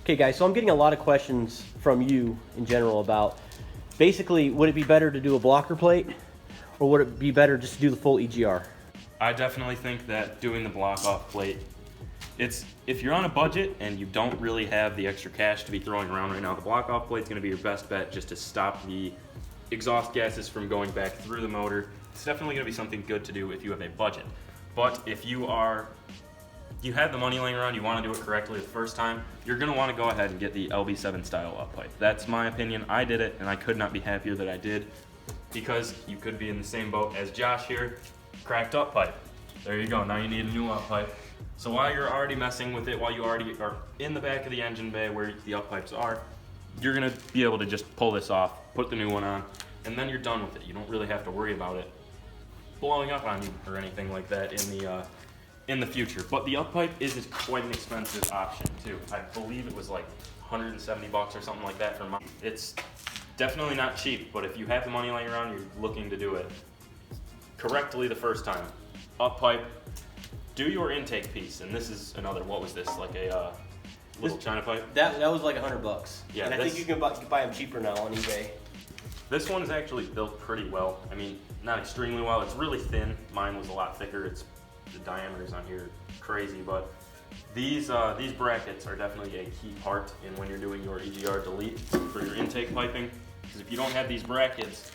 Okay guys, so I'm getting a lot of questions from you in general about basically, would it be better to do a blocker plate or would it be better just to do the full EGR? I definitely think that doing the block off plate, if you're on a budget and you don't really have the extra cash to be throwing around right now, the block off plate is going to be your best bet just to stop the exhaust gases from going back through the motor. It's definitely going to be something good to do if you have a budget. But if you have the money laying around, you want to do it correctly the first time, you're going to want to go ahead and get the LB7 style up pipe. That's my opinion. I did it and I could not be happier that I did, because you could be in the same boat as Josh here, cracked up pipe. There you go, now you need a new up pipe. So while you're already messing with it, while you already are in the back of the engine bay where the up pipes are, you're going to be able to just pull this off, put the new one on, and then you're done with it. You don't really have to worry about it blowing up on you or anything like that in the future. But the up pipe is quite an expensive option too. I believe it was like 170 bucks or something like that for mine. It's definitely not cheap, but if you have the money laying around, you're looking to do it correctly the first time. Up pipe, do your intake piece, and this is another, what was this, like a little China pipe? That was like $100. Yeah, and I think you can buy them cheaper now on eBay. This one is actually built pretty well. I mean, not extremely well. It's really thin. Mine was a lot thicker. The diameters on here are crazy, but these brackets are definitely a key part in when you're doing your EGR delete for your intake piping. Because if you don't have these brackets,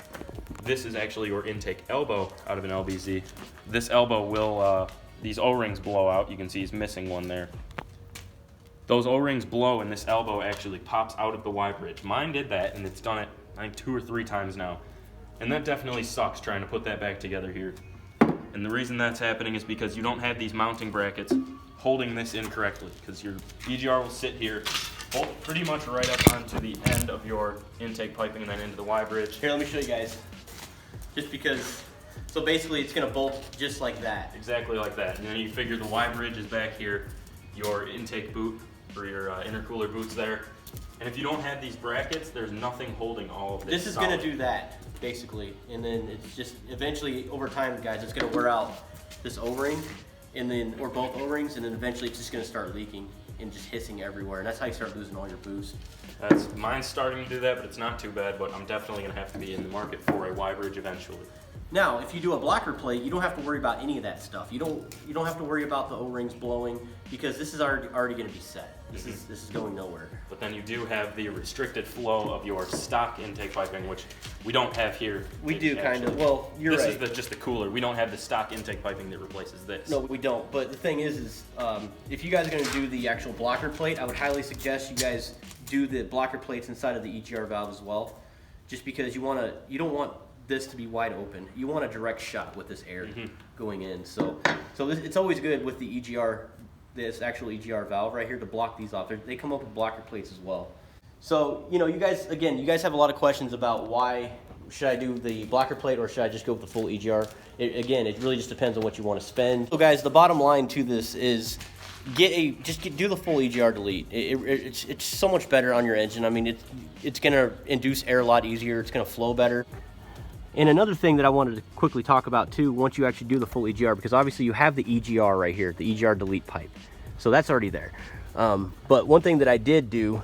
this is actually your intake elbow out of an LBZ. This elbow will, these O-rings blow out. You can see he's missing one there. Those O-rings blow and this elbow actually pops out of the Y-bridge. Mine did that, and it's done it, I think, 2 or 3 times now. And that definitely sucks trying to put that back together here. And the reason that's happening is because you don't have these mounting brackets holding this in correctly, because your EGR will sit here, bolt pretty much right up onto the end of your intake piping and then into the Y-bridge. Here, let me show you guys. Just because, so basically it's gonna bolt just like that. Exactly like that. And then you figure the Y-bridge is back here, your intake boot for your intercooler boots there. And if you don't have these brackets, there's nothing holding all of this. This is gonna do that, basically. And then it's just, eventually, over time, guys, it's gonna wear out this O-ring, and then, or both O-rings, and then eventually it's just gonna start leaking and just hissing everywhere. And that's how you start losing all your boost. Mine's starting to do that, but it's not too bad, but I'm definitely gonna have to be in the market for a Y-bridge eventually. Now, if you do a blocker plate, you don't have to worry about any of that stuff. You don't have to worry about the O-rings blowing, because this is already going to be set. This is going nowhere. But then you do have the restricted flow of your stock intake piping, which we don't have here. We do kind of. Well, you're right. This is just the cooler. We don't have the stock intake piping that replaces this. No, we don't. But the thing is if you guys are going to do the actual blocker plate, I would highly suggest you guys do the blocker plates inside of the EGR valve as well, just because you don't want this to be wide open. You want a direct shot with this air going in. So it's always good with the EGR, this actual EGR valve right here, to block these off. They come up with blocker plates as well. So, you guys have a lot of questions about why should I do the blocker plate or should I just go with the full EGR? Again, it really just depends on what you want to spend. So guys, the bottom line to this is do the full EGR delete. It's so much better on your engine. I mean, it's gonna induce air a lot easier. It's gonna flow better. And another thing that I wanted to quickly talk about too, once you actually do the full EGR, because obviously you have the EGR right here, the EGR delete pipe. So that's already there. But one thing that I did do,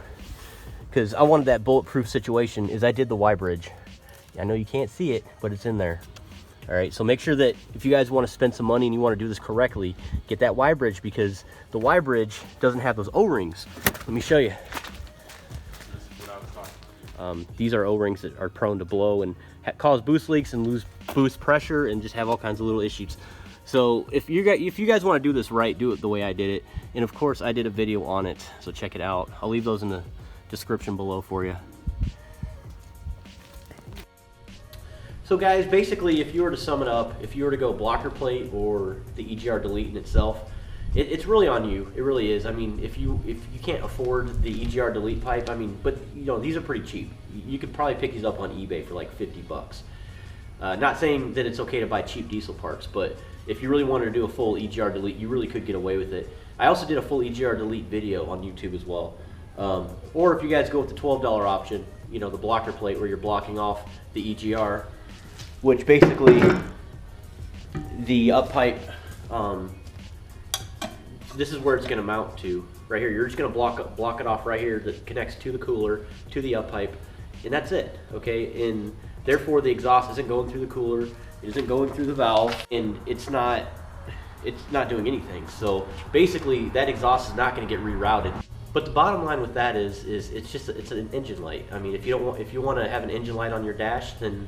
because I wanted that bulletproof situation, is I did the Y-bridge. I know you can't see it, but it's in there. All right, so make sure that if you guys want to spend some money and you want to do this correctly, get that Y-bridge, because the Y-bridge doesn't have those O-rings. Let me show you. These are O-rings that are prone to blow and cause boost leaks and lose boost pressure and just have all kinds of little issues. So if you guys want to do this right, do it the way I did it. And of course, I did a video on it, so check it out. I'll leave those in the description below for you. So guys, basically, if you were to sum it up, if you were to go blocker plate or the EGR delete in itself, it's really on you. It really is. I mean, if you can't afford the EGR delete pipe, I mean, but these are pretty cheap. You could probably pick these up on eBay for like 50 bucks. Not saying that it's okay to buy cheap diesel parts, but if you really wanted to do a full EGR delete, you really could get away with it. I also did a full EGR delete video on YouTube as well. Or if you guys go with the $12 option, the blocker plate where you're blocking off the EGR, which basically the up pipe, this is where it's going to mount to. right here. You're just gonna block it off right here that connects to the cooler, to the up pipe, and that's it, okay? And therefore the exhaust isn't going through the cooler, it isn't going through the valve, and it's not doing anything. So basically that exhaust is not gonna get rerouted. But the bottom line with that is it's an engine light. I mean, if you want to have an engine light on your dash, then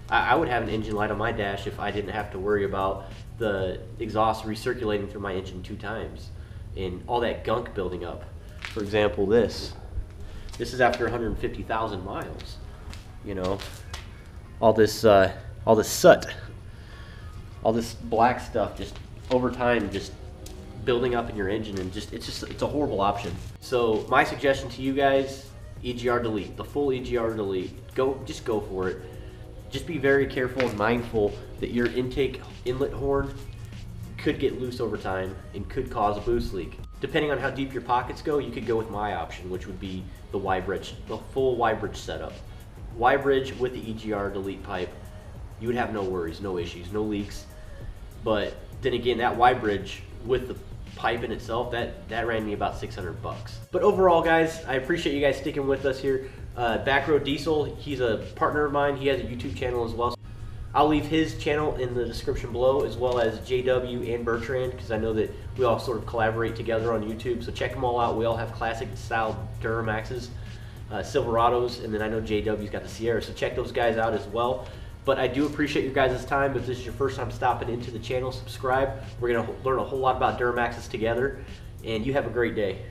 I would have an engine light on my dash if I didn't have to worry about the exhaust recirculating through my engine 2 times and all that gunk building up. For example, this is after 150,000 miles. You know, all this soot, all this black stuff just over time just building up in your engine, and it's a horrible option. So my suggestion to you guys, EGR Delete, the full EGR Delete. Just go for it. Just be very careful and mindful that your intake inlet horn could get loose over time and could cause a boost leak. Depending on how deep your pockets go, you could go with my option, which would be the YBridge, the full YBridge setup. YBridge with the EGR Delete pipe, you would have no worries, no issues, no leaks. But then again, that YBridge with the pipe in itself, that ran me about 600 bucks. But overall, guys, I appreciate you guys sticking with us here. Backroaddiesel, he's a partner of mine. He has a YouTube channel as well. I'll leave his channel in the description below, as well as JW and Bertrand, because I know that we all sort of collaborate together on YouTube. So check them all out. We all have classic style Duramaxes, Silverados, and then I know JW's got the Sierra. So check those guys out as well. But I do appreciate your guys' time. If this is your first time stopping into the channel, subscribe. We're going to learn a whole lot about Duramaxes together, and you have a great day.